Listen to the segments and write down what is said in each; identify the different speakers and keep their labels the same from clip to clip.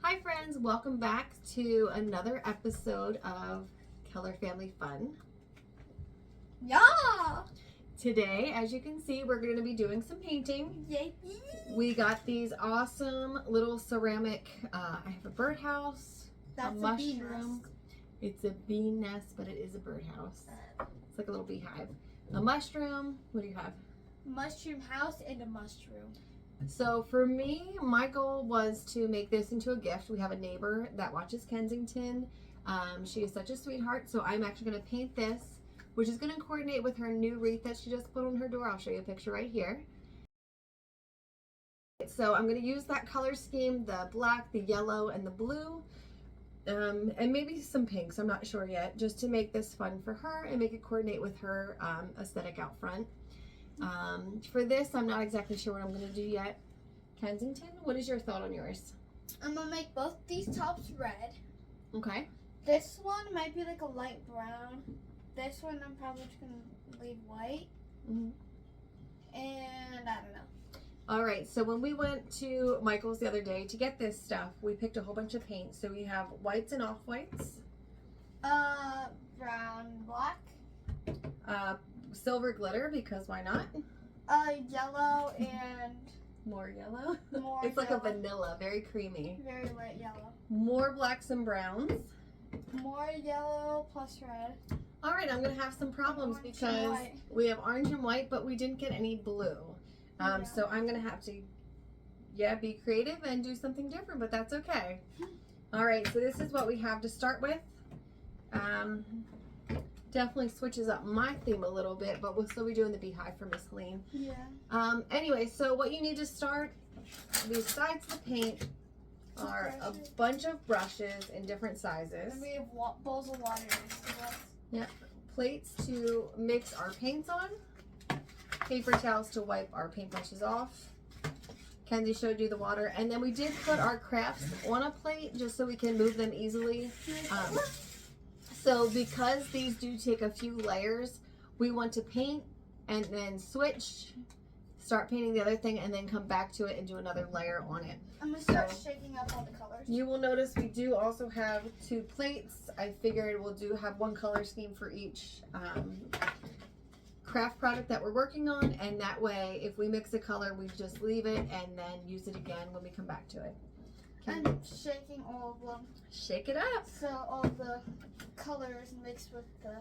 Speaker 1: Hi friends, welcome back to another episode of Keller Family Fun.
Speaker 2: Yeah!
Speaker 1: Today, as you can see, we're going to be doing some painting.
Speaker 2: Yay!
Speaker 1: We got these awesome little ceramic, I have a birdhouse, a mushroom. It's a bee nest, but it is a birdhouse. It's like a little beehive. A mushroom, what do you have?
Speaker 2: Mushroom house and a mushroom.
Speaker 1: So for me, my goal was to make this into a gift. We have a neighbor that watches Kensington. She is such a sweetheart. So I'm actually going to paint this, which is going to coordinate with her new wreath that she just put on her door. I'll show you a picture right here. So I'm going to use that color scheme, the black, the yellow, and the blue. And maybe some pinks, I'm not sure yet, just to make this fun for her and make it coordinate with her aesthetic out front. For this, I'm not exactly sure what I'm going to do yet. Kensington, what is your thought on yours?
Speaker 2: I'm going to make both these tops red.
Speaker 1: Okay.
Speaker 2: This one might be like a light brown. This one I'm probably just going to leave white.
Speaker 1: Mm-hmm.
Speaker 2: And I don't know.
Speaker 1: All right, so when we went to Michael's the other day to get this stuff, we picked a whole bunch of paint. So we have whites and off-whites.
Speaker 2: Brown, black.
Speaker 1: Silver glitter, because why not?
Speaker 2: Yellow and
Speaker 1: more yellow.
Speaker 2: more
Speaker 1: It's like
Speaker 2: yellow.
Speaker 1: a vanilla, very creamy.
Speaker 2: Very light yellow.
Speaker 1: More blacks and browns.
Speaker 2: More yellow plus red.
Speaker 1: All right, I'm gonna have some problems
Speaker 2: Orange and
Speaker 1: because
Speaker 2: white.
Speaker 1: we have orange and white, but we didn't get any blue.
Speaker 2: Yeah.
Speaker 1: So I'm gonna have to, be creative and do something different, but that's okay. All right, so this is what we have to start with. Definitely switches up my theme a little bit, but we'll still be doing the beehive for Miss Helene.
Speaker 2: Yeah.
Speaker 1: Anyway, so what you need to start, besides the paint, are a bunch of brushes in different sizes.
Speaker 2: And we have bowls of water next to us.
Speaker 1: Yep. Plates to mix our paints on. Paper towels to wipe our paintbrushes off. Kensi showed you the water. And then we did put our crafts on a plate just so we can move them easily. So because these do take a few layers, we want to paint and then switch, start painting the other thing, and then come back to it and do another layer on it.
Speaker 2: I'm going to start shaking up all the colors.
Speaker 1: You will notice we do also have 2 plates. I figured we'll have one color scheme for each craft product that we're working on, and that way if we mix a color, we just leave it and then use it again when we come back to it.
Speaker 2: I'm shaking all of them.
Speaker 1: Shake it up.
Speaker 2: So all the colors mixed with the...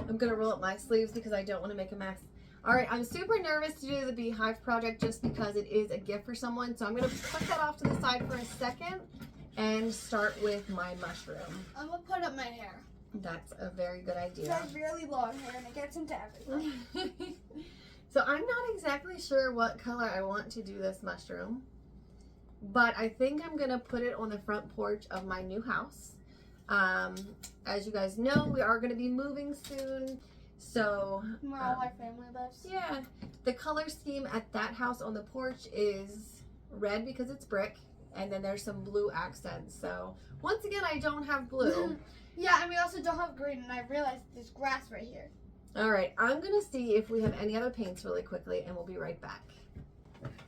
Speaker 1: I'm gonna roll up my sleeves because I don't want to make a mess. All right, I'm super nervous to do the beehive project just because it is a gift for someone. So I'm gonna put that off to the side for a second and start with my mushroom.
Speaker 2: I'm gonna put up my hair.
Speaker 1: That's a very good
Speaker 2: I
Speaker 1: idea.
Speaker 2: have really long hair and it gets into everything.
Speaker 1: So I'm not exactly sure what color I want to do this mushroom, but I think I'm gonna put it on the front porch of my new house. As you guys know, we are gonna be moving soon. So
Speaker 2: Where all our family lives.
Speaker 1: yeah, the color scheme at that house on the porch is red because it's brick, and then there's some blue accents. So once again, I don't have blue.
Speaker 2: Yeah, and we also don't have green, and I realized there's grass right here.
Speaker 1: All right, I'm gonna see if we have any other paints really quickly, and we'll be right back.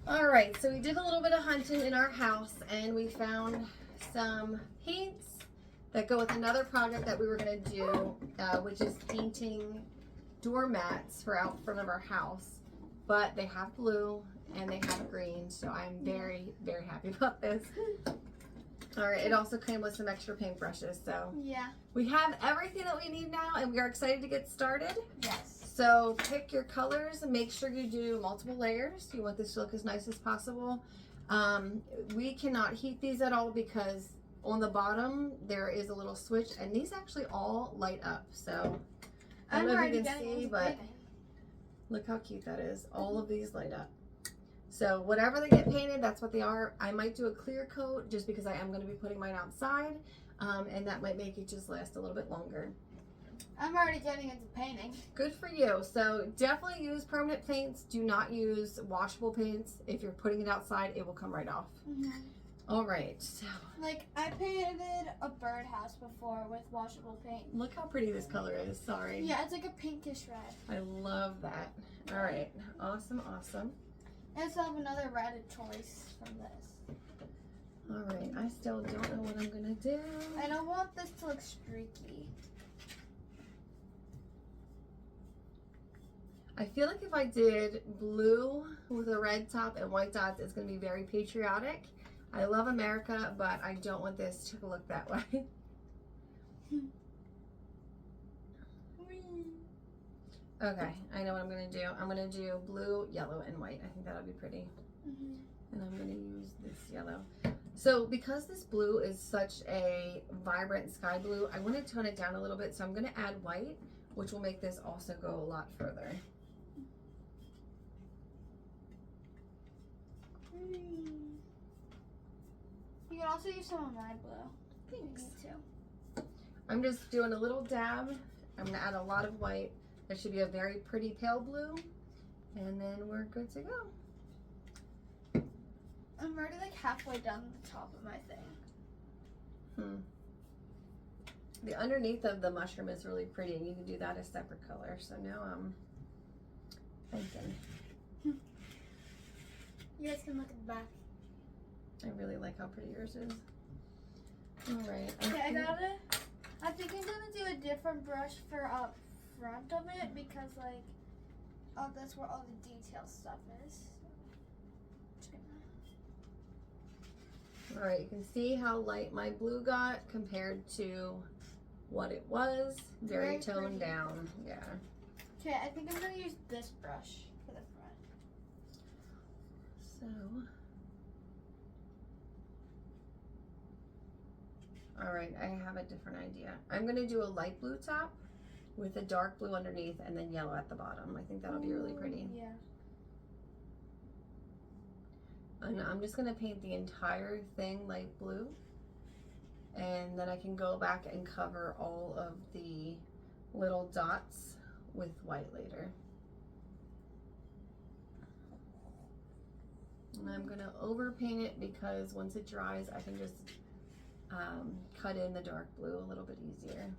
Speaker 1: All right, so we did a little bit of hunting in our house, and we found some paints that go with another project that we were gonna do, which is painting doormats for out front of our house. But they have blue and they have green, so I'm very, very happy about this. All right, it also came with some extra paintbrushes, so
Speaker 2: Yeah.
Speaker 1: we have everything that we need now, and we are excited to get started.
Speaker 2: Yes.
Speaker 1: So pick your colors and make sure you do multiple layers. You want this to look as nice as possible. We cannot heat these at all because on the bottom there is a little switch, and these actually all light up. So I don't know if you can see, but look how cute that is. All of these light up. So whatever they get painted, that's what they are. I might do a clear coat just because I am going to be putting mine outside, and that might make it just last a little bit longer.
Speaker 2: I'm already getting into painting.
Speaker 1: Good for you. So definitely use permanent paints. Do not use washable paints. If you're putting it outside, it will come right off. All right. So
Speaker 2: Like, I painted a birdhouse before with washable paint.
Speaker 1: look how pretty this color is. Sorry.
Speaker 2: Yeah, it's like a pinkish red.
Speaker 1: I love that. All right. Awesome, awesome.
Speaker 2: I also have another red choice from this.
Speaker 1: All right. I I still don't know what I'm gonna do.
Speaker 2: I don't want this to look streaky.
Speaker 1: I feel like if I did blue with a red top and white dots, it's gonna be very patriotic. I love America, but I don't want this to look that way. Okay, I know what I'm gonna do. I'm gonna do blue, yellow, and white. I think that'll be pretty. And I'm gonna use this yellow. So because this blue is such a vibrant sky blue, I want to tone it down a little bit. So I'm gonna add white, which will make this also go a lot further.
Speaker 2: You can also use some of my blue.
Speaker 1: Thanks.
Speaker 2: Me too.
Speaker 1: I'm just doing a little dab. I'm gonna add a lot of white. That should be a very pretty pale blue. And then we're good to go.
Speaker 2: I'm already like halfway down the top of my thing.
Speaker 1: The underneath of the mushroom is really pretty, and you can do that a separate color. So now I'm thinking.
Speaker 2: You guys can look at the back.
Speaker 1: I really like how pretty yours is. All right.
Speaker 2: Okay, I think I'm gonna do a different brush for up front of it because like, oh, that's where all the detail stuff is. Just gonna...
Speaker 1: All right, you can see how light my blue got compared to what it was. Very toned down. Yeah.
Speaker 2: Okay, I think I'm gonna use this brush for the front.
Speaker 1: So. All right, I have a different idea. I'm gonna do a light blue top with a dark blue underneath and then yellow at the bottom. I think that'll be really pretty.
Speaker 2: Yeah.
Speaker 1: And I'm just gonna paint the entire thing light blue. And then I can go back and cover all of the little dots with white later. And I'm gonna overpaint it because once it dries, I can just cut in the dark blue a little bit easier.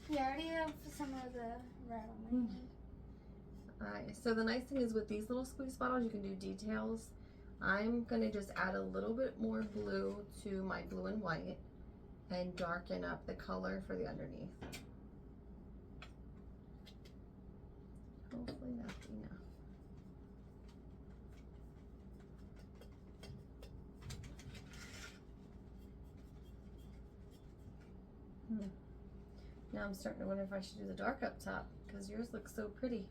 Speaker 2: Yeah, I already have some of the red on my hand.
Speaker 1: Alright, so the nice thing is with these little squeeze bottles, you can do details. I'm gonna just add a little bit more blue to my blue and white and darken up the color for the underneath. Hopefully that's enough. Now I'm starting to wonder if I should do the dark up top because yours looks so pretty.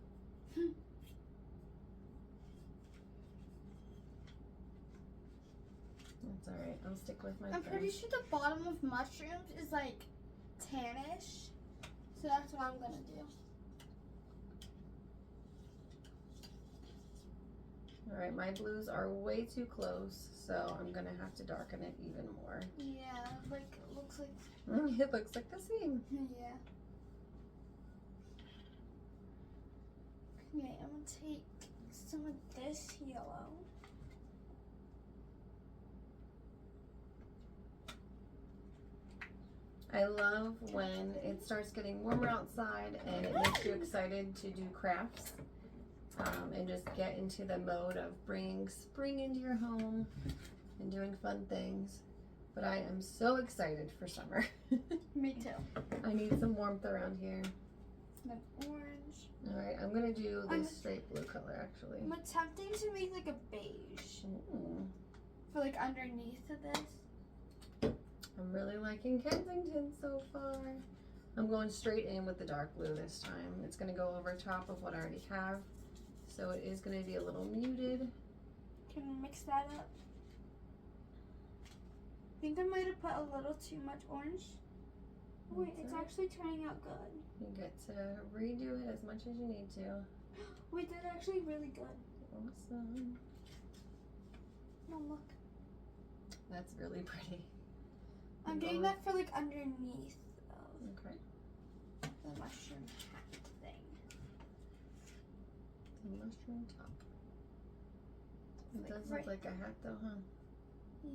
Speaker 1: That's alright, I'll stick with my
Speaker 2: I'm pretty sure the bottom of mushrooms is like tannish, so that's what I'm gonna do.
Speaker 1: Alright, my blues are way too close, so I'm gonna have to darken it even more.
Speaker 2: Yeah, like it looks like.
Speaker 1: It looks like the same.
Speaker 2: Yeah. Okay, I'm gonna take some of this yellow.
Speaker 1: I love when it starts getting warmer outside and it makes you excited to do crafts and just get into the mode of bringing spring into your home and doing fun things. But I am so excited for summer.
Speaker 2: Me too.
Speaker 1: I need some warmth around here.
Speaker 2: Then orange.
Speaker 1: Alright, I'm gonna do this straight blue color actually.
Speaker 2: I'm attempting to make like a beige for like underneath of this.
Speaker 1: I'm really liking Kensington so far. I'm going straight in with the dark blue this time. It's gonna go over top of what I already have. So it is gonna be a little muted.
Speaker 2: Can we mix that up? I think I might have put a little too much orange. Oh, wait, it's actually turning out good.
Speaker 1: You get to redo it as much as you need to.
Speaker 2: We did actually really good.
Speaker 1: Awesome.
Speaker 2: No, look.
Speaker 1: That's really pretty.
Speaker 2: I'm doing that for like underneath of
Speaker 1: Okay.
Speaker 2: the mushroom hat thing.
Speaker 1: The mushroom top. It
Speaker 2: Like
Speaker 1: does
Speaker 2: right
Speaker 1: look like a hat though, huh?
Speaker 2: Yeah.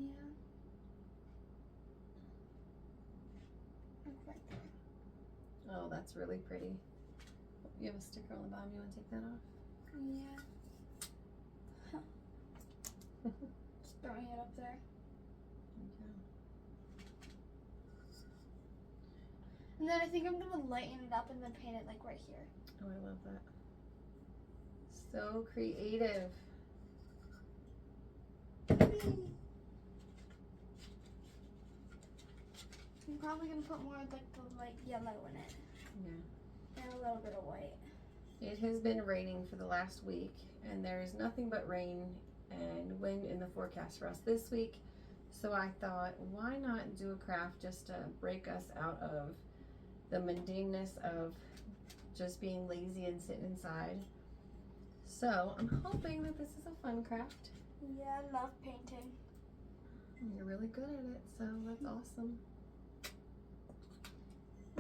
Speaker 2: Like right there.
Speaker 1: Oh, that's really pretty. You have a sticker on the bottom. You want to take that off?
Speaker 2: Yeah. Just throwing it up there.
Speaker 1: Okay.
Speaker 2: And then I think I'm gonna lighten it up and then paint it like right here.
Speaker 1: Oh, I love that. So creative.
Speaker 2: I'm probably gonna put more of like the light yellow in it.
Speaker 1: Yeah.
Speaker 2: And a little bit of white.
Speaker 1: It has been raining for the last week, and there is nothing but rain and wind in the forecast for us this week. So I thought, why not do a craft just to break us out of the mundaneness of just being lazy and sitting inside. So I'm hoping that this is a fun craft.
Speaker 2: Yeah, I love painting.
Speaker 1: You're really good at it, so that's awesome.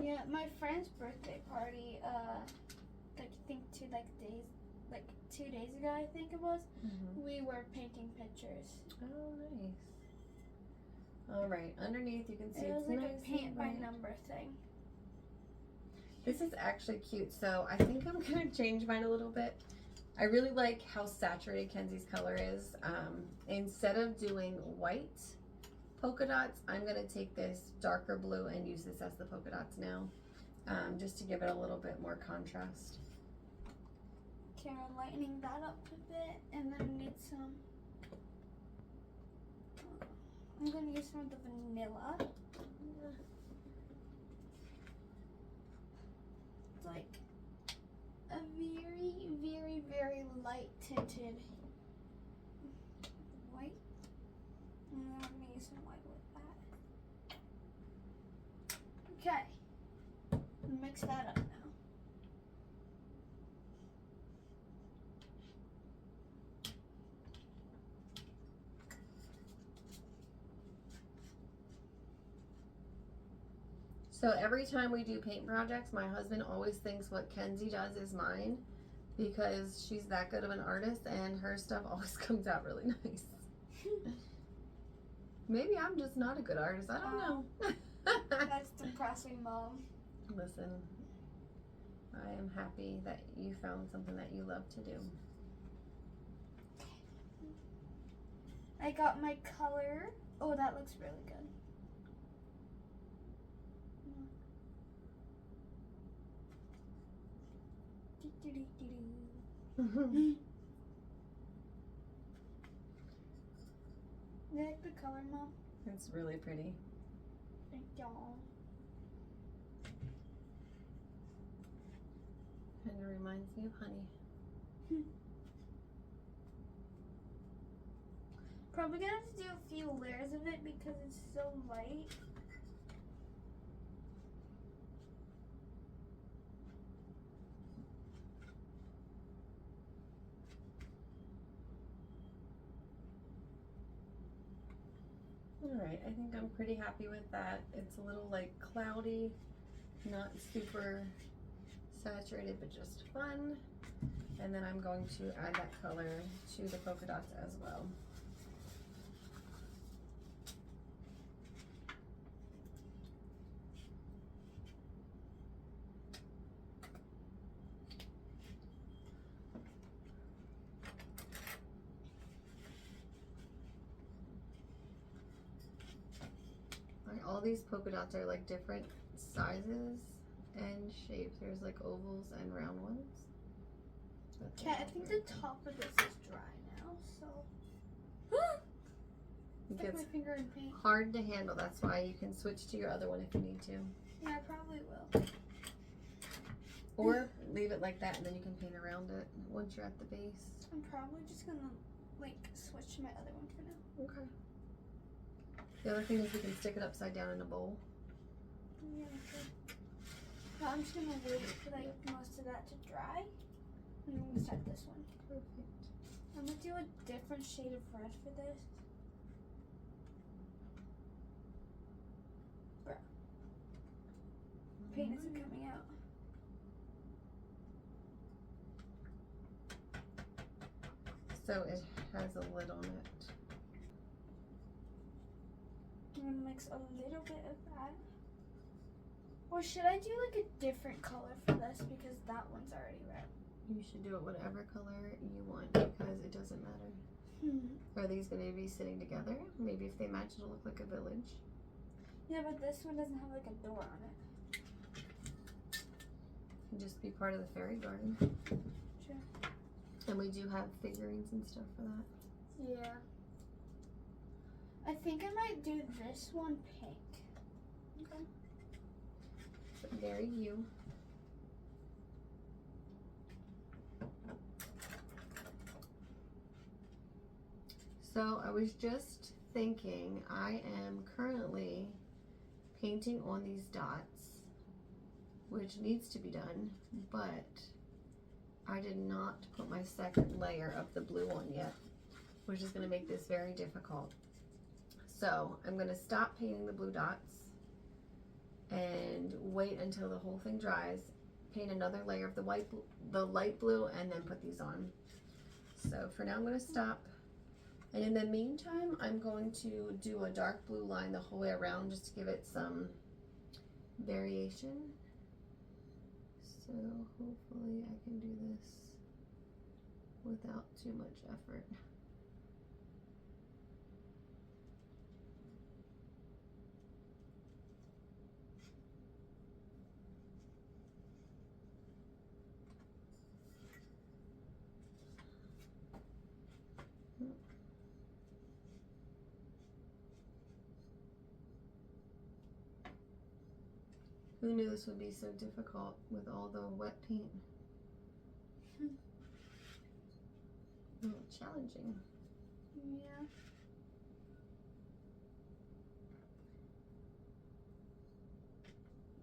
Speaker 2: Yeah, my friend's birthday party, like I think 2 days ago, I think it was. We were painting pictures.
Speaker 1: Oh, nice. All right, underneath you can see
Speaker 2: It was
Speaker 1: it's
Speaker 2: like
Speaker 1: nice
Speaker 2: a paint
Speaker 1: and
Speaker 2: by
Speaker 1: bright.
Speaker 2: number thing.
Speaker 1: This is actually cute, so I think I'm gonna change mine a little bit. I really like how saturated Kensi's color is. Instead of doing white polka dots, I'm gonna take this darker blue and use this as the polka dots now, just to give it a little bit more contrast.
Speaker 2: Okay, we're lightening that up a bit, and then we need some. I'm gonna use some of the vanilla. It's like a very, very, very light tinted white. And then I'm gonna use some white with that. Okay. Mix that up now.
Speaker 1: So every time we do paint projects, my husband always thinks what Kensi does is mine, because she's that good of an artist and her stuff always comes out really nice. Maybe I'm just not a good artist. I don't know.
Speaker 2: That's depressing, Mom.
Speaker 1: Listen, I am happy that you found something that you love to do.
Speaker 2: I got my color. Oh, that looks really good. You like the color, Mom?
Speaker 1: It's really pretty.
Speaker 2: Thank y'all.
Speaker 1: Kind of reminds me of honey.
Speaker 2: Probably gonna have to do a few layers of it because it's so light.
Speaker 1: Alright, I think I'm pretty happy with that. It's a little like cloudy, not super saturated, but just fun. And then I'm going to add that color to the polka dots as well. All these polka dots are like different sizes and shapes. There's like ovals and round ones.
Speaker 2: Okay, I think the top of this is dry now, so.
Speaker 1: It
Speaker 2: Stick my
Speaker 1: gets
Speaker 2: finger in paint.
Speaker 1: hard to handle. That's why you can switch to your other one if you need to.
Speaker 2: Yeah, I probably will.
Speaker 1: Or leave it like that and then you can paint around it once you're at the base.
Speaker 2: I'm probably just gonna like switch to my other one for now.
Speaker 1: Okay. The other thing is we can stick it upside down in a bowl.
Speaker 2: Yeah, okay. Well, I'm just gonna wait for like most of that to dry. And I'm gonna start this one.
Speaker 1: Perfect.
Speaker 2: I'm gonna do a different shade of red for this. Bruh. Paint isn't coming out.
Speaker 1: So it has a lid on it.
Speaker 2: I'm gonna mix a little bit of that. Or should I do like a different color for this because that one's already red?
Speaker 1: You should do it whatever color you want because it doesn't matter. Are these going to be sitting together? Maybe if they match, it'll look like a village.
Speaker 2: Yeah, but this one doesn't have like a door on it.
Speaker 1: Can just be part of the fairy garden.
Speaker 2: Sure.
Speaker 1: And we do have figurines and stuff for that.
Speaker 2: Yeah. I think I might do this one pink. Okay.
Speaker 1: Very you. So I was just thinking, I am currently painting on these dots, which needs to be done, but I did not put my second layer of the blue on yet, which is going to make this very difficult. So I'm going to stop painting the blue dots and wait until the whole thing dries, paint another layer of the light blue, and then put these on. So for now I'm going to stop. And in the meantime, I'm going to do a dark blue line the whole way around just to give it some variation. So hopefully I can do this without too much effort. Who knew this would be so difficult with all the wet paint? Challenging.
Speaker 2: Yeah.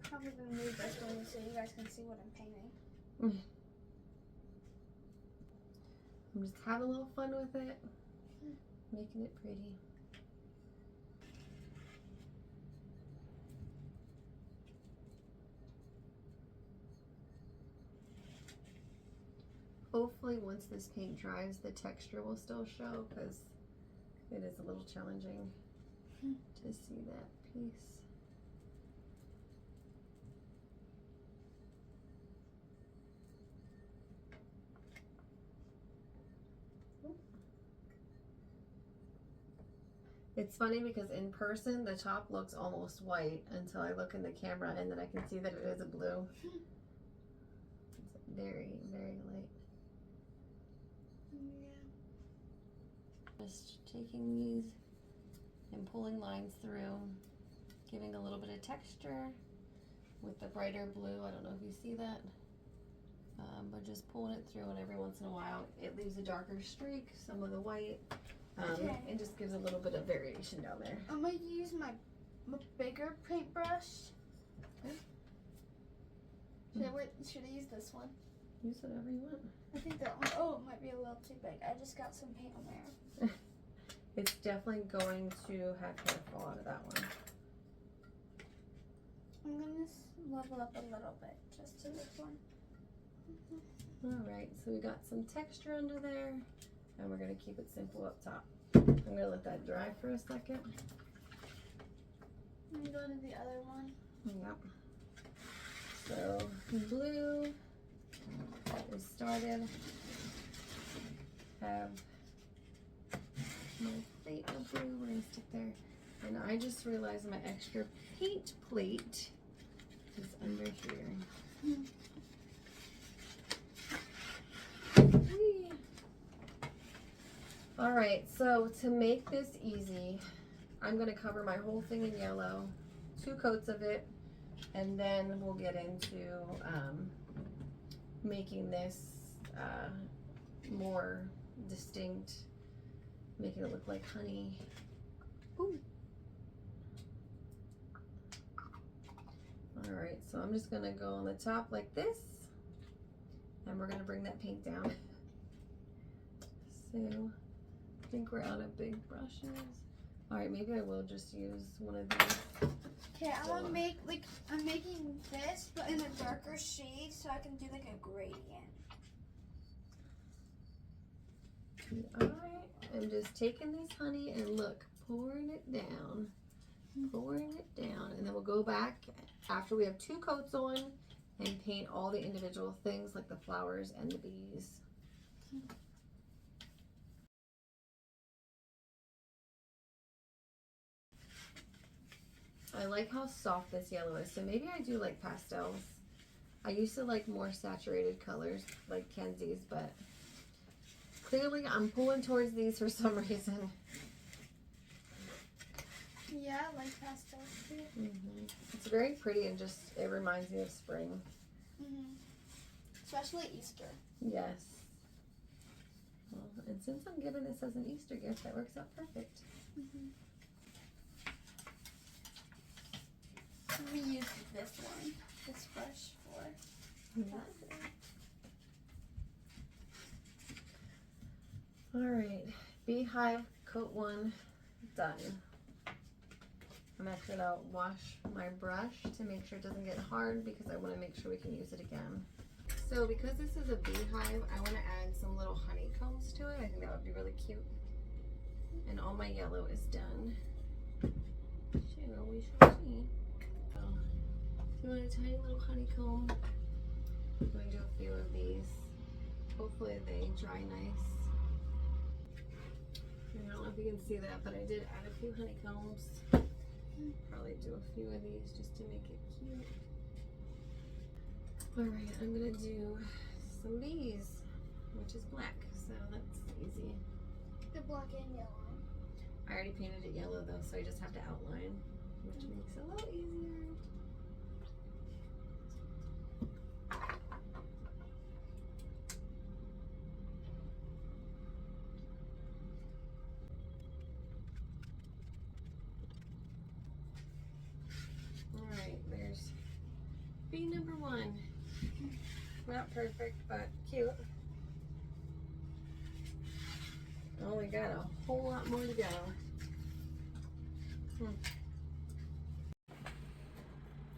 Speaker 2: Probably gonna move this one so you guys can see what I'm painting.
Speaker 1: I'm just having a little fun with it, making it pretty. Hopefully once this paint dries, the texture will still show because it is a little challenging to see that piece. It's funny because in person, the top looks almost white until I look in the camera and then I can see that it is a blue. It's very, very light. Just taking these and pulling lines through, giving a little bit of texture with the brighter blue. I don't know if you see that, but just pulling it through, and every once in a while it leaves a darker streak, some of the white, and just gives a little bit of variation down there.
Speaker 2: I'm going to use my bigger paintbrush.
Speaker 1: Okay.
Speaker 2: Should I use this one?
Speaker 1: Use whatever you want.
Speaker 2: I think that one, oh, it might be a little too big. I just got some paint on there.
Speaker 1: It's definitely going to have hair fall out of that one.
Speaker 2: I'm going to level up a little bit just to this one.
Speaker 1: Alright, so we got some texture under there, and we're going to keep it simple up top. I'm going to let that dry for a second.
Speaker 2: I'm going to the other one.
Speaker 1: Yep. So, blue is started. Have my plate of blue, we're going to stick there. And I just realized my extra paint plate is under here. Alright, so to make this easy, I'm going to cover my whole thing in yellow, 2 coats of it, and then we'll get into making this more distinct, making it look like honey. Ooh. Alright, so I'm just going to go on the top like this, and we're going to bring that paint down. So, I think we're out of big brushes. Alright, maybe I will just use one of these.
Speaker 2: Okay, I'm making this, but in a darker shade so I can do like a gradient.
Speaker 1: Alright, I'm just taking this honey and look, pouring it down pouring it down, and then we'll go back after we have 2 coats on and paint all the individual things like the flowers and the bees. I like how soft this yellow is, so maybe I do like pastels. I used to like more saturated colors like Kensi's, but clearly I'm pulling towards these for some reason.
Speaker 2: Yeah, I like pastels too.
Speaker 1: It's very pretty and just, it reminds me of spring.
Speaker 2: Especially Easter.
Speaker 1: Yes. Well, and since I'm giving this as an Easter gift, that works out perfect.
Speaker 2: We used this brush for.
Speaker 1: Alright, beehive coat 1 done. I'm actually going to wash my brush to make sure it doesn't get hard because I want to make sure we can use it again. So because this is a beehive, I want to add some little honeycombs to it. I think that would be really cute. And all my yellow is done. Shall we shall see. So, you want a tiny little honeycomb? I'm going to do a few of these. Hopefully they dry nice. I don't know if you can see that, but I did add a few honeycombs. Probably do a few of these just to make it cute. Alright, I'm gonna do some bees, which is black, so that's easy.
Speaker 2: The black and yellow.
Speaker 1: I already painted it yellow though, so I just have to outline, which makes it a little easier. Alright, there's bee number 1. Not perfect, but cute. Oh, we got a whole lot more to go.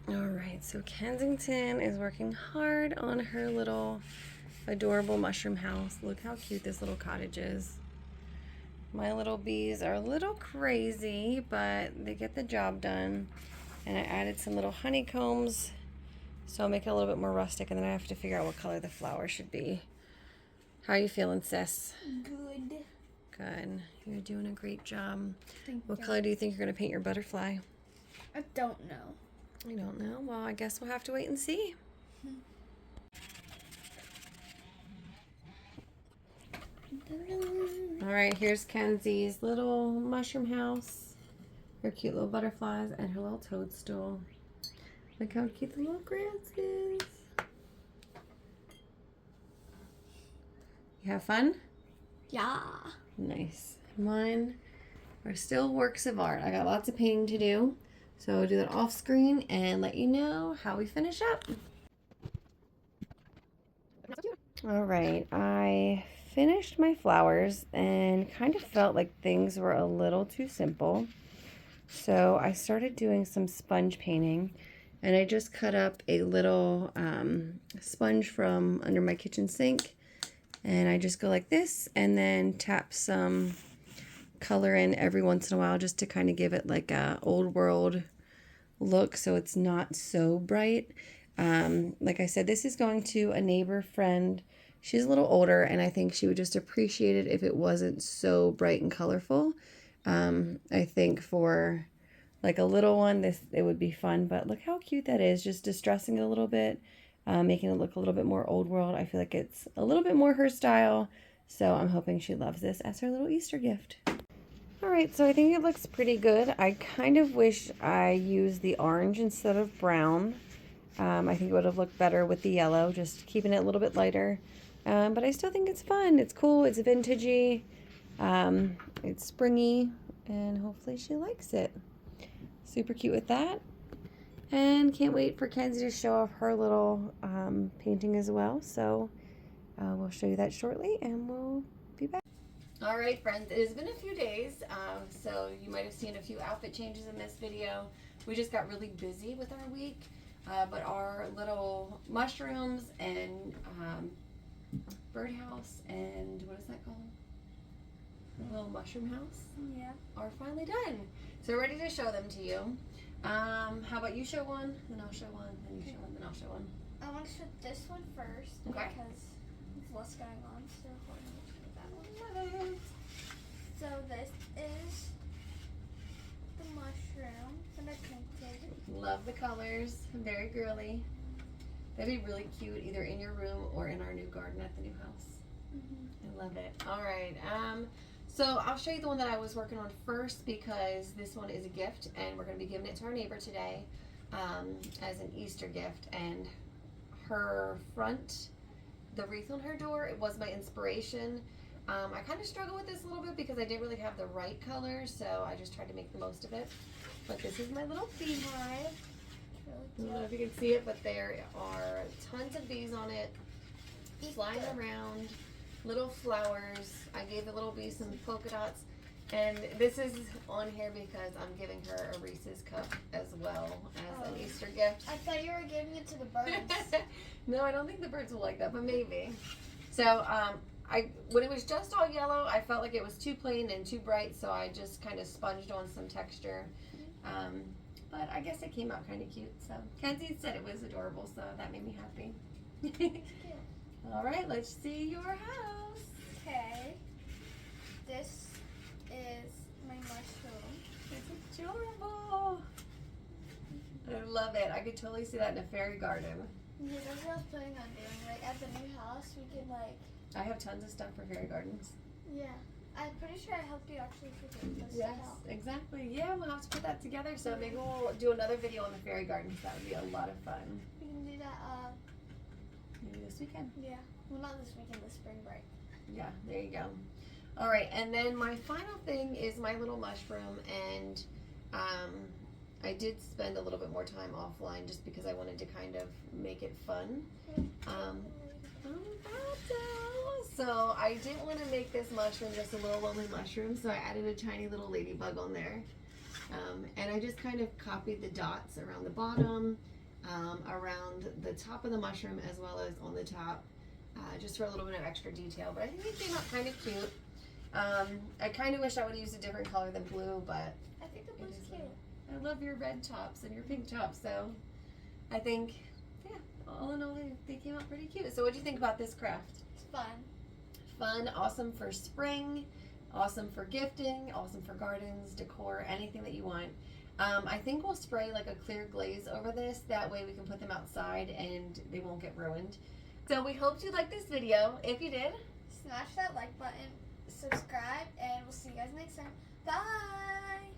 Speaker 1: Alright, so Kensington is working hard on her little adorable mushroom house. Look how cute this little cottage is. My little bees are a little crazy, but they get the job done. And I added some little honeycombs, so I'll make it a little bit more rustic, and then I have to figure out what color the flower should be. How are you feeling, sis?
Speaker 2: Good.
Speaker 1: Good. You're doing a great job.
Speaker 2: Thank
Speaker 1: What
Speaker 2: you.
Speaker 1: color do you think you're going to paint your butterfly?
Speaker 2: I don't know.
Speaker 1: I don't know. Well, I guess we'll have to wait and see. Alright, here's Kenzie's little mushroom house. Her cute little butterflies and her little toadstool. Look how cute the little grass is. You have fun?
Speaker 2: Yeah.
Speaker 1: Nice. Mine are still works of art. I got lots of painting to do. So I'll do that off screen and let you know how we finish up. Alright, I finished my flowers and kind of felt like things were a little too simple. So I started doing some sponge painting, and I just cut up a little sponge from under my kitchen sink, and I just go like this and then tap some color in every once in a while just to kind of give it like a old world look so it's not so bright. Like I said, this is going to a neighbor friend. She's a little older, and I think she would just appreciate it if it wasn't so bright and colorful. I think for like a little one, it would be fun, but look how cute that is, just distressing it a little bit, making it look a little bit more old world. I feel like it's a little bit more her style, so I'm hoping she loves this as her little Easter gift. Alright, so I think it looks pretty good. I kind of wish I used the orange instead of brown. I think it would have looked better with the yellow, just keeping it a little bit lighter. But I still think it's fun. It's cool. It's vintagey. It's springy, and hopefully she likes it. Super cute with that. And can't wait for Kenzie to show off her little painting as well. So we'll show you that shortly, and we'll be back. All right, friends, it has been a few days, so you might have seen a few outfit changes in this video. We just got really busy with our week, but our little mushrooms and birdhouse and what is that called? the little mushroom house
Speaker 2: Yeah.
Speaker 1: are finally done. So we're ready to show them to you. How about you show one, then I'll show one, then you show one, then I'll show one.
Speaker 2: I want to show this one first
Speaker 1: Okay.
Speaker 2: because there's less going on. So hold on, let's show that one.
Speaker 1: Love it.
Speaker 2: So this is the mushroom that I painted.
Speaker 1: Love the colors. Very girly. That'd be really cute either in your room or in our new garden at the new house. I love it. All right. So I'll show you the one that I was working on first because this one is a gift and we're going to be giving it to our neighbor today as an Easter gift. And her front, the wreath on her door, it was my inspiration. I kind of struggled with this a little bit because I didn't really have the right color, so I just tried to make the most of it. But this is my little beehive. I don't know if you can see it, but there are tons of bees on it, flying around, little flowers. I gave the little bees some polka dots, and this is on here because I'm giving her a Reese's cup as well as an Easter gift.
Speaker 2: I thought you were giving it to the birds.
Speaker 1: No, I don't think the birds will like that, but maybe. So, when it was just all yellow, I felt like it was too plain and too bright, so I just kind of sponged on some texture. But I guess it came out kind of cute. So Kensi said it was adorable, so that made me happy. All right, let's see your house.
Speaker 2: Okay. This is my mushroom.
Speaker 1: It's adorable. I love it. I could totally see that in a fairy garden.
Speaker 2: Yeah, that's what I was planning on doing. Like at the new house, we could like.
Speaker 1: I have tons of stuff for fairy gardens.
Speaker 2: Yeah. I'm pretty sure I helped you actually figure this
Speaker 1: Yes,
Speaker 2: out.
Speaker 1: exactly. Yeah, we'll have to put that together. So maybe we'll do another video on the fairy gardens. That would be a lot of fun.
Speaker 2: We can do that.
Speaker 1: Maybe this weekend.
Speaker 2: Yeah. Well, not this weekend. The spring break.
Speaker 1: Yeah, there you go. All right, and then my final thing is my little mushroom, and I did spend a little bit more time offline just because I wanted to kind of make it fun. So I didn't want to make this mushroom just a little lonely mushroom, so I added a tiny little ladybug on there. And I just kind of copied the dots around the bottom, around the top of the mushroom, as well as on the top, just for a little bit of extra detail. But I think it came out kind of cute. I kind of wish I would use a different color than blue, but
Speaker 2: I think the blue's cute.
Speaker 1: I love your red tops and your pink tops, so I think, yeah, all in all, they came out pretty cute. So what do you think about this craft?
Speaker 2: It's fun.
Speaker 1: Fun, awesome for spring, awesome for gifting, awesome for gardens, decor, anything that you want. I think we'll spray like a clear glaze over this. That way we can put them outside and they won't get ruined. So we hope you liked this video. If you did,
Speaker 2: Smash that like button, subscribe, and we'll see you guys next time. Bye!